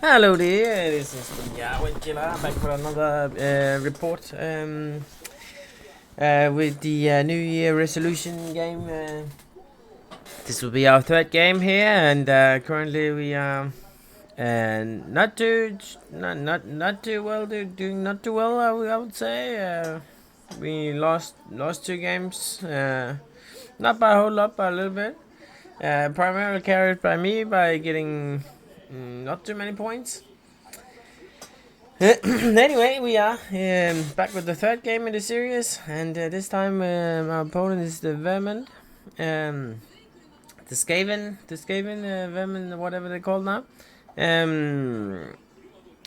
Hello there, this is the Yahweh Killer back for another report with the New Year Resolution game. This will be our third game here, and currently we are not too well, doing not too well. I would say we lost two games, not by a whole lot, but a little bit. Primarily carried by me by getting not too many points. Anyway, we are back with the third game in the series, and this time our opponent is the Vermit, the Skaven, Vermin, whatever they're called now. And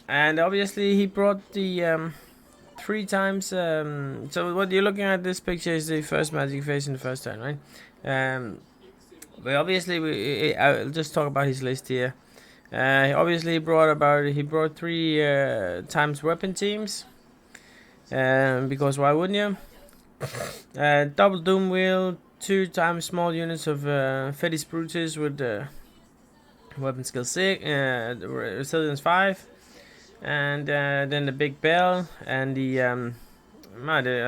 obviously he brought the 3 times. So what you're looking at this picture is the first magic phase in the first turn, right? But obviously I'll just talk about his list here. Obviously he brought 3 times weapon teams. Because why wouldn't you? Double doom wheel, 2 times small units of Fetish Brutus with weapon skill 6, resilience 5, and then the big bell and the I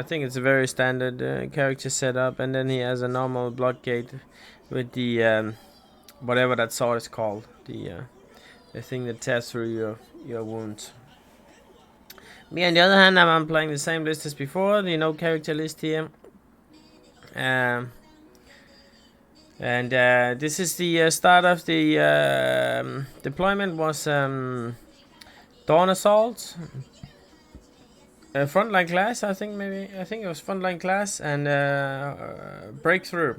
think it's a very standard character setup, and then he has a normal blockade with the whatever that sword is called, the thing that tears through your wounds. Me on the other hand, I'm playing the same list as before, the no character list here. And this is the start of the deployment was Dawn Assault, frontline class. I think it was frontline class and breakthrough.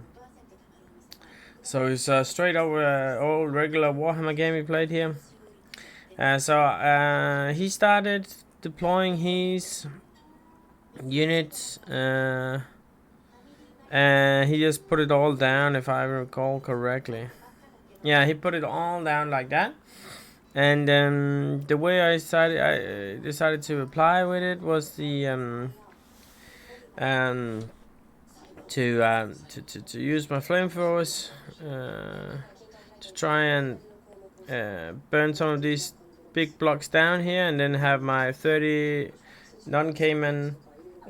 So it's straight over old regular Warhammer game we played here. So he started deploying his units. He just put it all down, if I recall correctly. Yeah, he put it all down like that. And the way I decided to apply with it was to use my flamethrowers to try and burn some of these big blocks down here, and then have my 30 non-Cayman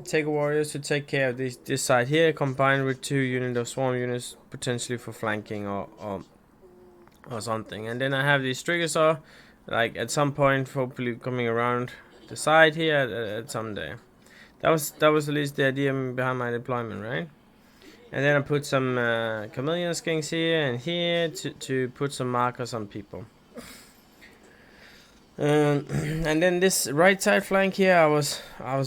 Taker warriors to take care of this side here, combined with 2 units of swarm units potentially for flanking or something. And then I have these Strigosaur, like at some point hopefully coming around the side here at some day. That was at least the idea behind my deployment, right? And then I put some chameleon skinks here and here to put some markers on people. And then this right side flank here, I was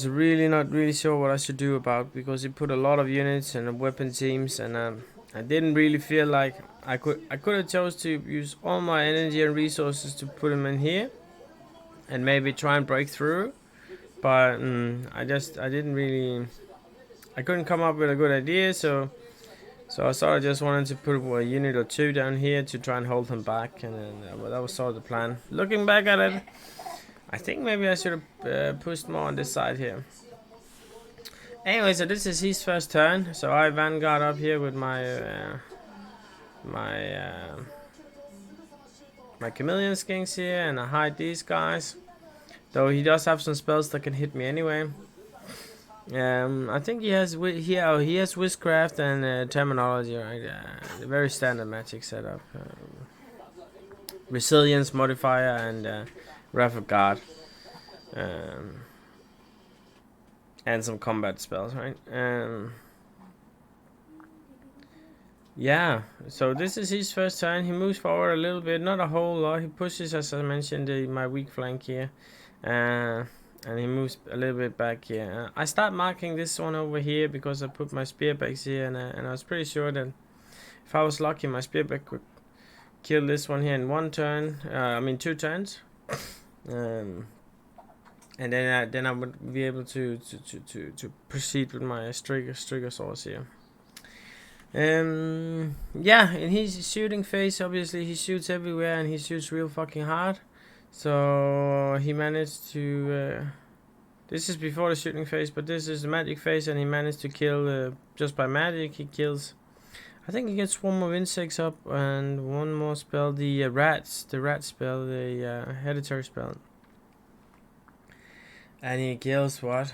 really not really sure what I should do about, because he put a lot of units and weapon teams, and I didn't really feel like I could have chose to use all my energy and resources to put him in here and maybe try and break through, but I couldn't come up with a good idea, so I sort of just wanted to put a unit or 2 down here to try and hold him back, and that was sort of the plan. Looking back at it, I think maybe I should have pushed more on this side here. Anyway, so this is his first turn. So I vanguard up here with my my chameleon skinks here, and I hide these guys. Though he does have some spells that can hit me anyway. I think he has Witchcraft and Terminology, right? Very standard magic setup. Resilience modifier and Wrath of God. And some combat spells, right? Yeah, so this is his first turn. He moves forward a little bit, not a whole lot. He pushes, as I mentioned, my weak flank here. And he moves a little bit back here. I start marking this one over here because I put my spearbacks here, and I was pretty sure that if I was lucky, my spearback could kill this one here in 1 turn. 2 turns. And then I would be able to proceed with my Strigosaurs here. Yeah, in his shooting phase, obviously he shoots everywhere and he shoots real fucking hard. So he managed to this is before the shooting phase, but this is the magic phase, and he managed to kill just by magic. He kills I think he gets one more insects up and one more spell. The rat spell, the hereditary spell. And he kills what?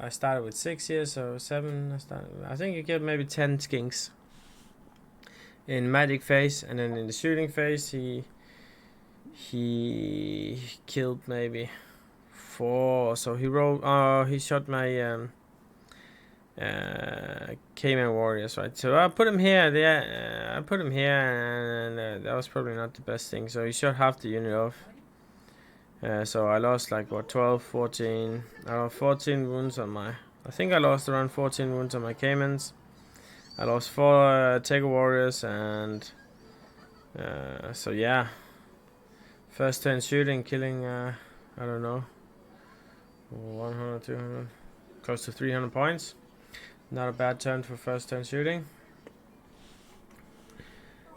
I started with 6 here, so 7. I think he killed maybe 10 skinks in magic phase, and then in the shooting phase he killed maybe 4. So he rolled. He shot my Cayman warriors, right? So I put him here. There, I put him here, and that was probably not the best thing. So he shot half the unit off. So I lost like what, 12, 14. I lost 14 wounds on my. I think I lost around 14 wounds on my Caymans. I lost 4 Taker warriors, and so yeah. First turn shooting, killing. I don't know. 100, 200, close to 300 points. Not a bad turn for first turn shooting.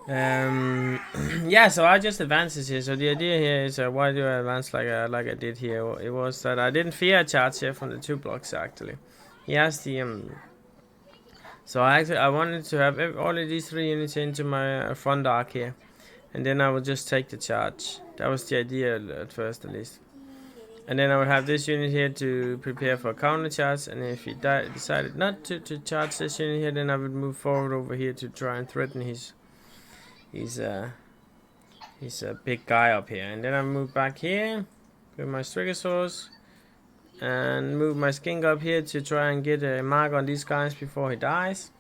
Yeah, so I just advances here. So the idea here is why do I advance like I did here? It was that I didn't fear a charge here from the 2 blocks actually. He has the So I wanted to have all of these 3 units into my front arc here, and then I would just take the charge. That was the idea at first, at least. And then I would have this unit here to prepare for a counter charge, and if he decided not to charge this unit here, then I would move forward over here to try and threaten his a big guy up here. And then I move back here with my Strigosaurus and move my skink up here to try and get a mark on these guys before he dies.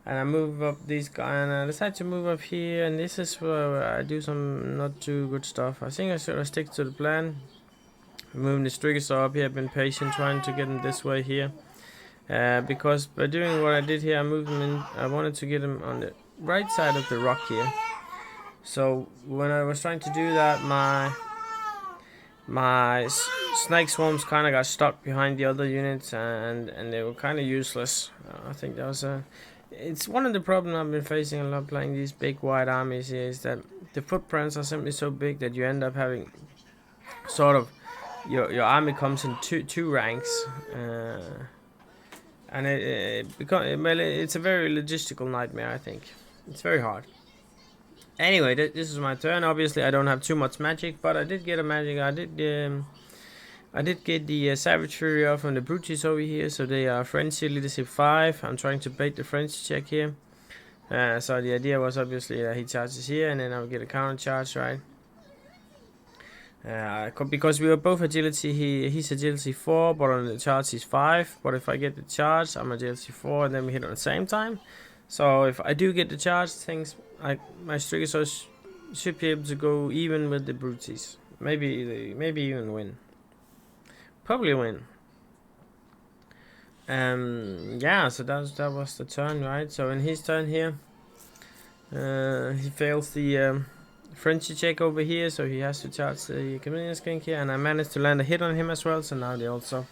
And I move up these guys, and I decide to move up here, and this is where I do some not too good stuff. I think I should stick to the plan. Moving the Strigosaur up here, I've been patient trying to get him this way here. Because by doing what I did here, I moved him in. I wanted to get him on the right side of the rock here. So when I was trying to do that, my snake swarms kind of got stuck behind the other units, and they were kind of useless. I think that was it's one of the problems I've been facing a lot playing these big wide armies here, is that the footprints are simply so big that you end up having sort of your army comes in two ranks, and it's a very logistical nightmare. I think it's very hard. Anyway, this is my turn. Obviously, I don't have too much magic, but I did get a magic. I did get the Savage Fury off on the Brutes over here, so they are Frenzy Leadership 5. I'm trying to bait the Frenzy check here. So the idea was obviously that he charges here, and then I'll get a counter charge, right? Because we were both agility, he's agility 4, but on the charge he's 5. But if I get the charge, I'm agility 4, and then we hit on the same time. So if I do get the charge, my Strigosaurus should be able to go even with the Brutes. Maybe even win. Probably win. Yeah, so that was the turn, right? So in his turn here, he fails the Frenzy check over here, so he has to charge the Chameleon Skink here, and I managed to land a hit on him as well, so now they also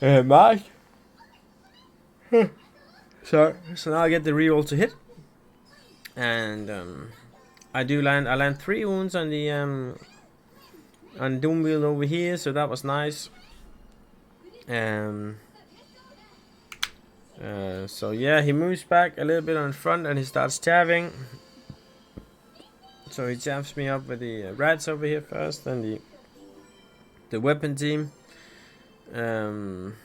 mark. So now I get the reroll to hit, and I land 3 wounds on the Doomwheel over here, so that was nice. So yeah, he moves back a little bit on front, and he starts jabbing. So he jabs me up with the rats over here first, then the weapon team. And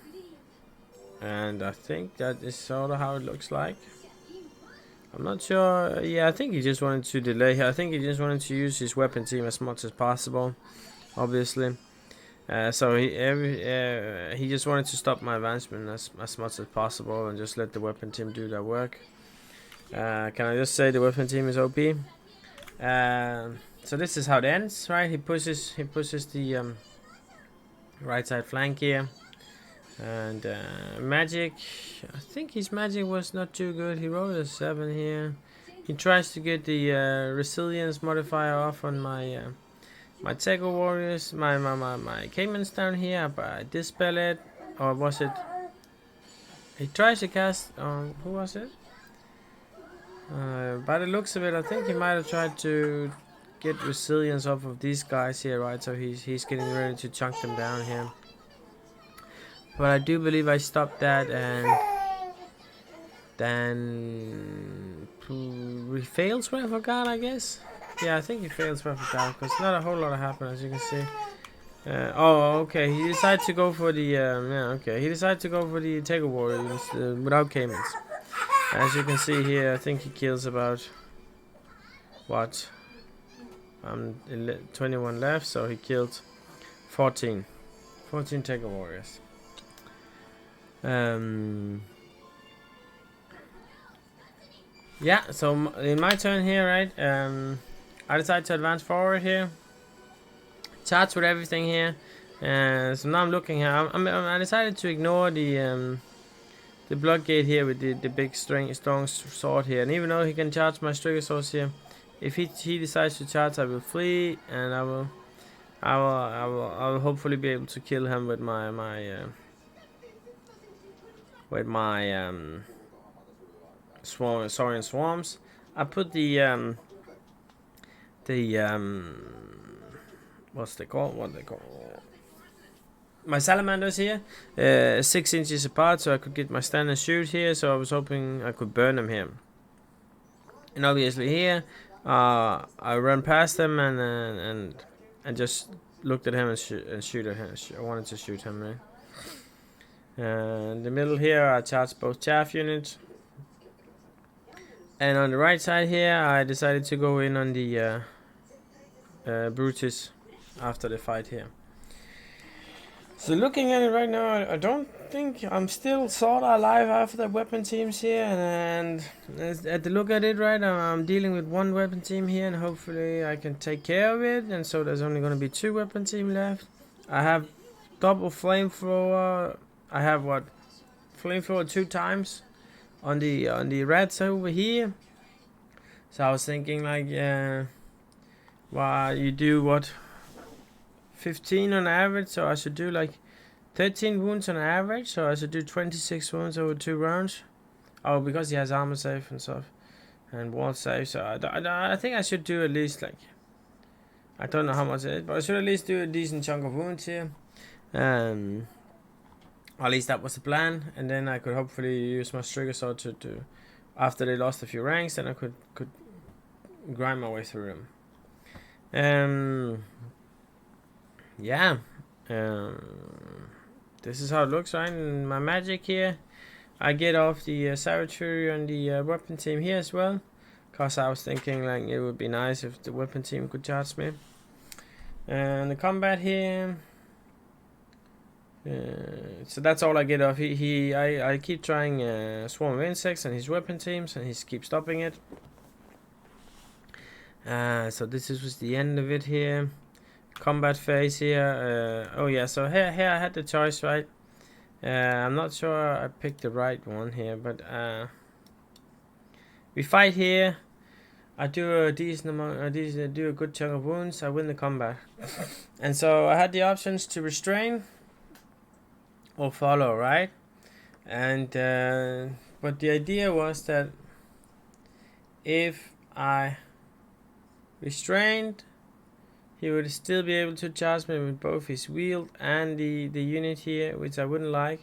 I think that is sort of how it looks like. I'm not sure. Yeah, I think he just wanted to delay here. I think he just wanted to use his weapon team as much as possible, obviously. So he just wanted to stop my advancement as much as possible and just let the weapon team do their work. Can I just say the weapon team is OP? So this is how it ends, right? He pushes the right side flank here. And magic, I think his magic was not too good. He rolled a 7 here. He tries to get the resilience modifier off on my my Tego warriors, my Caymans down here, but I dispel it. Or was it? He tries to cast. Who was it? By the looks of it, I think he might have tried to get resilience off of these guys here, right? So he's getting ready to chunk them down here. But I do believe I stopped that, and Then he fails Wrath of God, I guess. Yeah, I think he fails Wrath of God because not a whole lot happened, as you can see. Oh, okay. He decided to go for the yeah. Okay, he decided to go for the Taker Warriors without Caymans. As you can see here, I think he kills about what 21 left, so he killed 14 Taker Warriors. Yeah, so in my turn here, right? I decided to advance forward here, charge with everything here. So now I'm looking here. I decided to ignore the blood gate here with the big strong sword here. And even though he can charge my striker swords here, if he decides to charge, I will flee, and I will hopefully be able to kill him with my Saurian swarms. I put the what's they called? What they call? My salamanders here, 6 inches apart, so I could get my standard shoot here. So I was hoping I could burn them here. And obviously here, I ran past them and just looked at him and shoot at him. I wanted to shoot him, right? In the middle here, I charged both chaff units. And on the right side here, I decided to go in on the Brutus after the fight here. So looking at it right now, I don't think I'm still sort of alive after the weapon teams here. And at the look at it, right, I'm dealing with one weapon team here, and hopefully I can take care of it. And so there's only going to be 2 weapon team left. I have double flamethrower. I have flamethrower 2 times on the rats over here. So I was thinking like, well, you do what? 15 on average, so I should do like 13 wounds on average, so I should do 26 wounds over 2 rounds. Oh, because he has armor save and stuff, and wall save, so I think I should do at least like, I don't know how much it is, but I should at least do a decent chunk of wounds here. At least that was the plan, and then I could hopefully use my striker sword to after they lost a few ranks, then I could grind my way through them. Yeah, this is how it looks, right? And my magic here, I get off the Savage Fury on the weapon team here as well, cause I was thinking like it would be nice if the weapon team could charge me. And the combat here, so that's all I get off. I keep trying Swarm of Insects and his weapon teams, and he keeps stopping it. So this was the end of it here. Combat phase here. Oh yeah, so here I had the choice, right? I'm not sure I picked the right one here, but we fight here. I do a decent amount. Do a good chunk of wounds. I win the combat, and so I had the options to restrain or follow, right? And but the idea was that if I restrained, he would still be able to charge me with both his wield and the unit here, which I wouldn't like.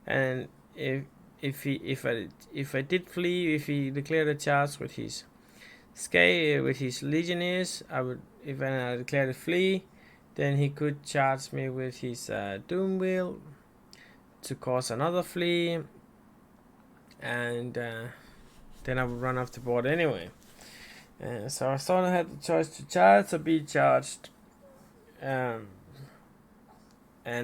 And if I did flee, if he declared a charge with his with his legionnaires, if I declared a flee, then he could charge me with his doom wheel to cause another flee, and then I would run off the board anyway. So I thought I had the choice to charge or be charged. And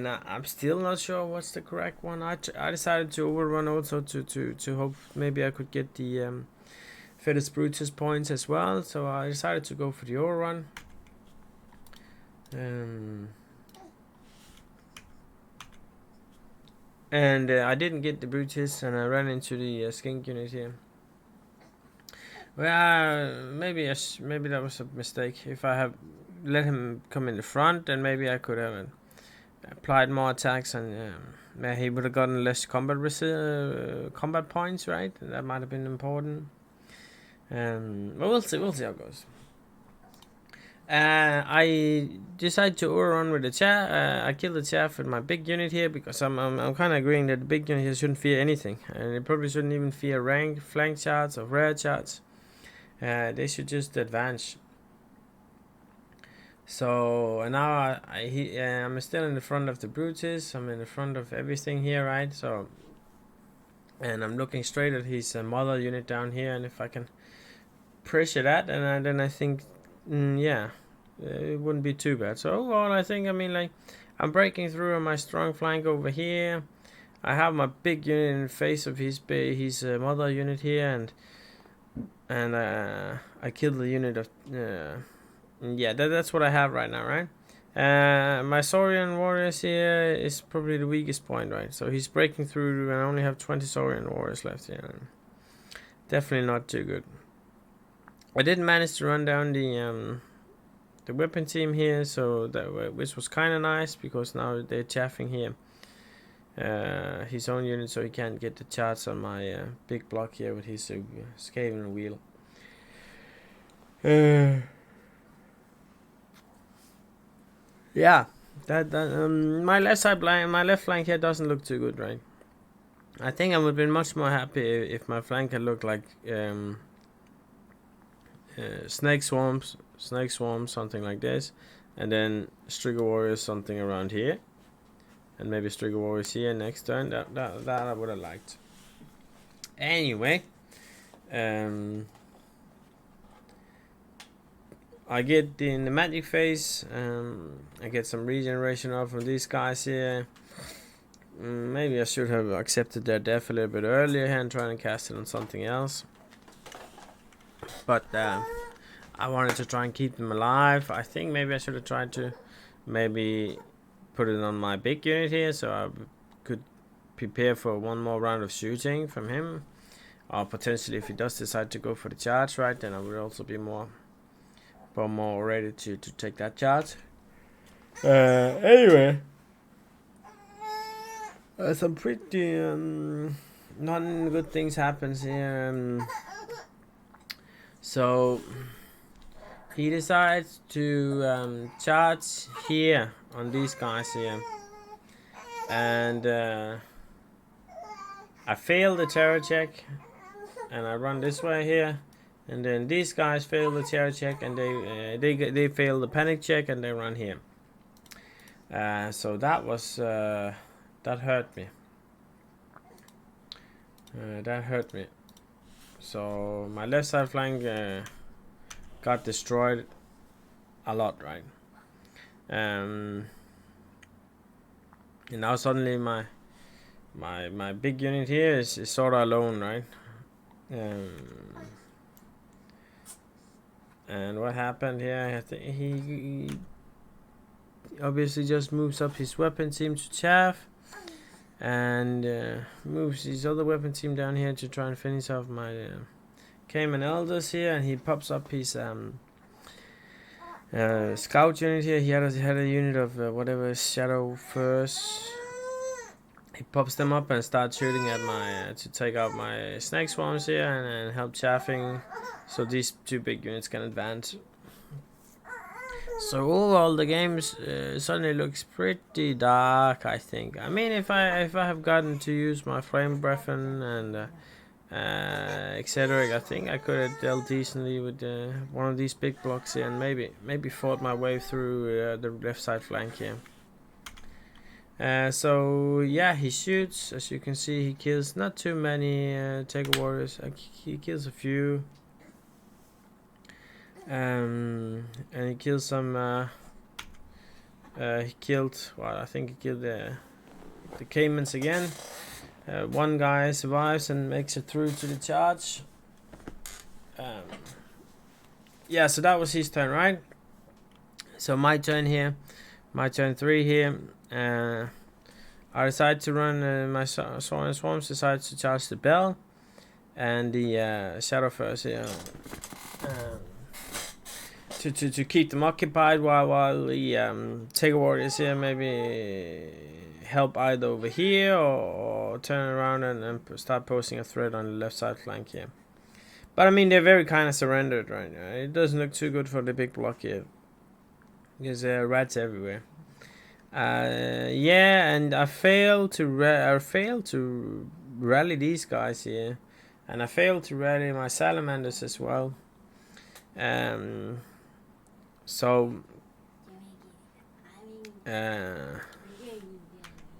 I'm still not sure what's the correct one. I decided to overrun also to hope maybe I could get the Fetus Brutus points as well. So I decided to go for the overrun. And I didn't get the Brutus, and I ran into the skink unit here. Well, maybe that was a mistake. If I have let him come in the front, then maybe I could have applied more attacks, and he would have gotten less combat points, right? That might have been important. But we'll see how it goes. I decided to overrun with the chaff. I killed the chaff with my big unit here because I'm kind of agreeing that the big unit here shouldn't fear anything, and it probably shouldn't even fear rank, flank charts or rare charts. They should just advance. So and now I'm still in the front of the Brutus. I'm in the front of everything here, right? So, and I'm looking straight at his mother unit down here, and if I can pressure that, and then I think, yeah, it wouldn't be too bad. So overall, I think, I mean, like, I'm breaking through on my strong flank over here. I have my big unit in the face of his mother unit here, and I killed the unit of yeah, that's what I have right now, right? My Saurian warriors here is probably the weakest point, right? So he's breaking through, and I only have 20 Saurian warriors left here. Definitely not too good. I did manage to run down the weapon team here, so that which was kind of nice because now they're chaffing here his own unit, so he can't get the charts on my big block here with his Skaven wheel. Yeah, that my left flank here doesn't look too good, right? I think I would have been much more happy if my flank had looked like snake swarms, something like this, and then Striga warriors something around here, and maybe Striga warriors here next turn. That I would have liked. Anyway, I get in the magic phase. I get some regeneration off from these guys here. Maybe I should have accepted their death a little bit earlier and trying to cast it on something else. But I wanted to try and keep them alive. I think maybe I should have tried to maybe put it on my big unit here so I could prepare for one more round of shooting from him. Or potentially if he does decide to go for the charge, right, then I would also be more ready to take that charge. Anyway, some pretty non-good things happens here. So he decides to charge here on these guys here, and I fail the terror check, and I run this way here. And then these guys fail the terror check, and they fail the panic check, and they run here. So that was that hurt me. That hurt me. So my left side flank got destroyed a lot, right? And now suddenly my big unit here is sort of alone, right? And what happened here? I think he obviously just moves up his weapon team to chaff, and moves his other weapon team down here to try and finish off my Cayman Elders here, and he pops up his scout unit here. He had a unit of whatever Shadow First. He pops them up and starts shooting at my to take out my snake swarms here and help chaffing, so these two big units can advance. So overall, the game suddenly looks pretty dark. I think. I mean, if I have gotten to use my flame breath and etc., I think I could have dealt decently with one of these big blocks here, and maybe fought my way through the left side flank here. So yeah, he shoots. As you can see, he kills not too many Taker warriors. He kills a few, and he kills some. He killed. Well, I think he killed the Caymans again. One guy survives and makes it through to the charge. Yeah, so that was his turn, right? So my turn here, my turn 3 here. I decide to run my Saurian Swarms, decides to charge the bell and the Shadow First here to keep them occupied while the Taker Warriors here maybe help either over here or turn around and start posting a threat on the left side flank here. But I mean, they're very kind of surrendered right now. It doesn't look too good for the big block here. There's rats everywhere. Yeah, and I failed to rally these guys here, and I failed to rally my salamanders as well. Um, so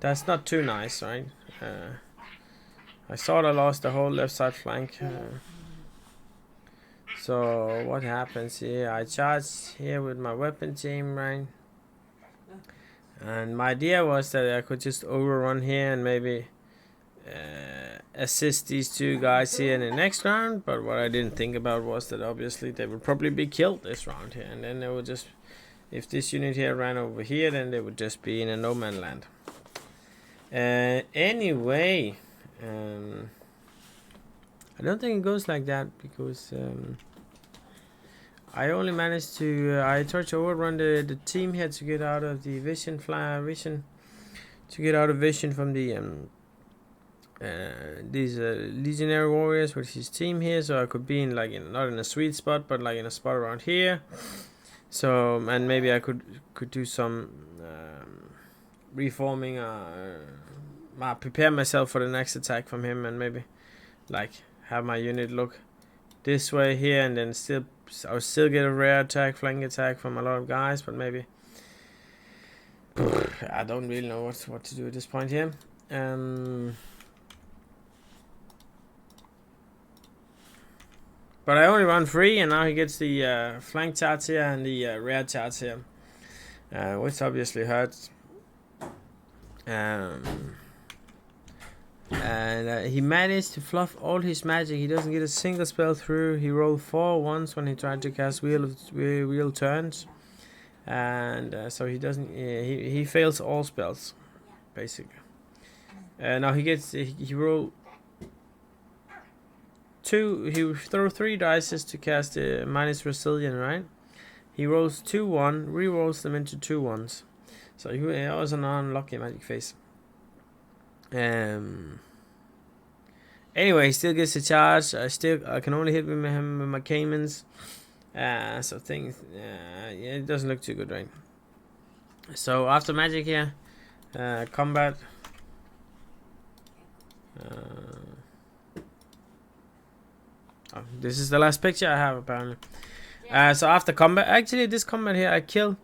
that's not too nice, right? I sort of lost the whole left side flank. So what happens here? I charge here with my weapon team, right? And my idea was that I could just overrun here and maybe assist these two guys here in the next round. But what I didn't think about was that obviously they would probably be killed this round here, and then they would just, if this unit here ran over here, then they would just be in a no man land. Anyway, I don't think it goes like that because I only managed to I tried to overrun the team here to get out of the vision to get out of vision from the these legionary warriors with his team here, so I could be in like not in a sweet spot, but like in a spot around here. So and maybe I could do some reforming, prepare myself for the next attack from him, and maybe like have my unit look this way here, and then I'll still get a rare attack, flank attack from a lot of guys, but maybe I don't really know what to do at this point here. But I only run 3, and now he gets the flank charge here and the rear charge here, which obviously hurts. And he managed to fluff all his magic. He doesn't get a single spell through. He rolled 4 once when he tried to cast wheel turns, and so he doesn't. He fails all spells, basically. Now he rolled 2. He throw 3 dice to cast minus Resolution, right? He rolls 2-1, re-rolls them into 2-1s. So he was an unlucky magic face. Anyway, he still gets a charge. I can only hit him with my caimans. So things, yeah, it doesn't look too good, right? So after magic here, combat. This is the last picture I have apparently. So after combat, actually this combat here, I kill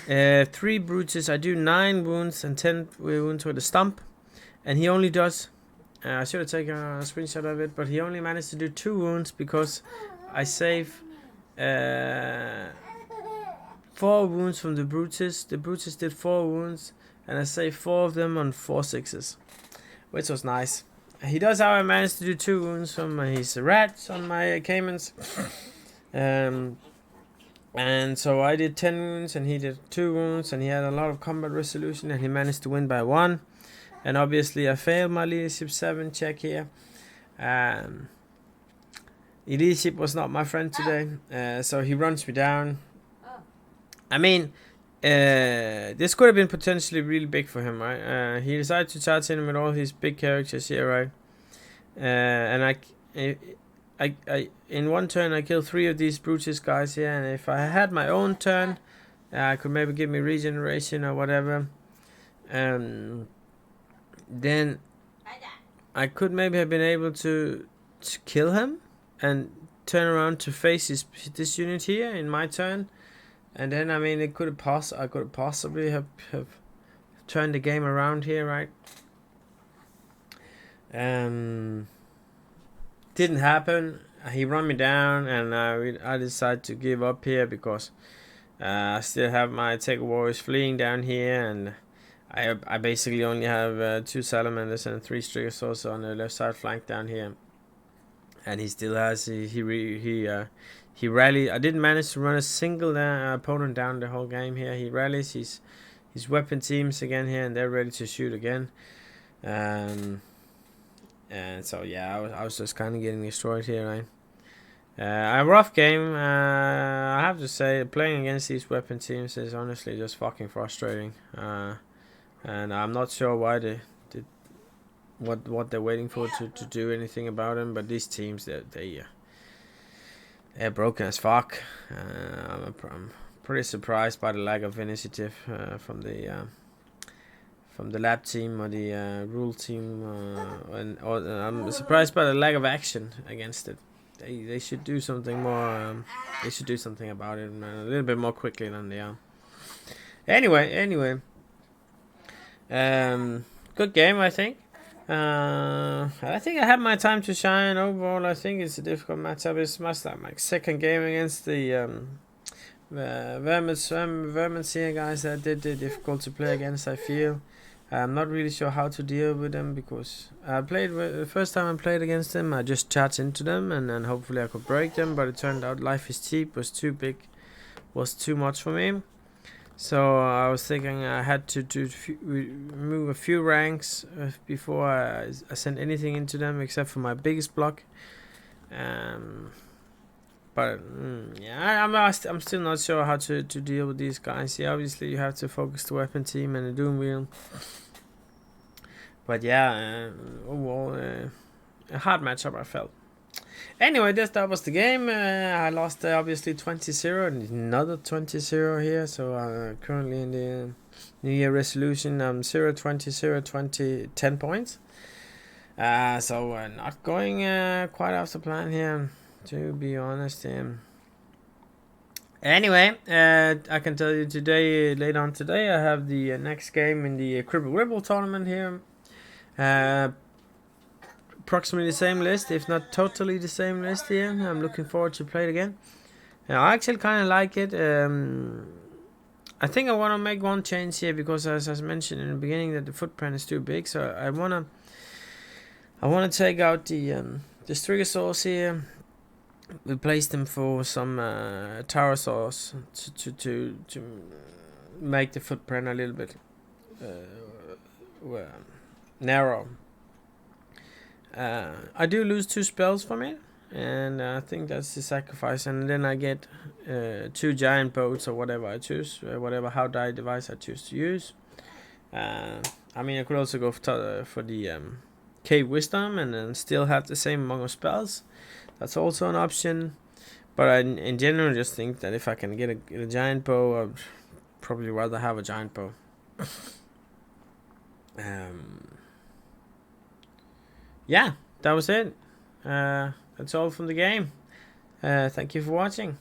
3 brutes. I do 9 wounds and 10 wounds with a stump, and he only does. I should have taken a screenshot of it, but he only managed to do 2 wounds because I save 4 wounds from the brutes. The brutes did 4 wounds, and I saved 4 of them on 4 6s, which was nice. He does, how I managed to do 2 wounds from his rats on my caimans. And so I did 10 wounds, and he did 2 wounds, and he had a lot of combat resolution, and he managed to win by 1. And obviously I failed my leadership 7 check here. Leadership was not my friend today, so he runs me down. I mean, this could have been potentially really big for him, right? He decided to charge in with all his big characters here, right? And I in one turn I killed 3 of these brutish guys here, and if I had my own turn, I could maybe give me regeneration or whatever. Then I could maybe have been able to kill him and turn around to face this unit here in my turn, and then I mean I could have possibly have turned the game around here, right? Didn't happen. He run me down, and I decided to give up here because I still have my Tech Warriors fleeing down here, and I basically only have 2 salamanders and 3 strigosaurs on the left side flank down here, and he still has he rallied. I didn't manage to run a single opponent down the whole game here. He rallies his weapon teams again here, and they're ready to shoot again. And so yeah, I was just kind of getting destroyed here, right? A rough game. I have to say, playing against these weapon teams is honestly just fucking frustrating. And I'm not sure why what they're waiting for to do anything about them. But they're broken as fuck. I'm I'm pretty surprised by the lack of initiative from the lab team or the rule team, or I'm surprised by the lack of action against it. They should do something more. They should do something about it a little bit more quickly than they are. Anyway, good game, I think. I think I had my time to shine. Overall, I think it's a difficult matchup. It's my second game against the Vermits here, guys. That did difficult to play against, I feel. I'm not really sure how to deal with them, because the first time I played against them, I just charged into them and hopefully I could break them, but it turned out Life is Cheap was too big, was too much for me. So I was thinking I had to remove a few ranks before I sent anything into them, except for my biggest block. But yeah, I'm still not sure how to deal with these guys. Yeah, obviously you have to focus the weapon team and the doom wheel. But yeah, overall a hard matchup, I felt. Anyway, that was the game. I lost obviously 20-0 and another 20-0 here. So currently in the New Year resolution, I'm 0-20, 10 points. So not going quite after plan here, to be honest. Anyway, I can tell you today, later on today, I have the next game in the Cripple Ripple tournament here. Approximately the same list, if not totally the same list here. I'm looking forward to play it again. I actually kind of like it. I think I want to make one change here, because as I mentioned in the beginning, that the footprint is too big. So I wanna take out the Strigosaurs here, replace them for some Pterosaurs to make the footprint a little bit narrow. I do lose 2 spells from it, and I think that's the sacrifice. And then I get 2 giant boats or whatever I choose, whatever how die device I choose to use. I mean, I could also go for the Cave Wisdom and then still have the same amount of spells. That's also an option. But I, in general, just think that if I can get a giant bow, I'd probably rather have a giant bow. Yeah, that was it. That's all from the game. Thank you for watching.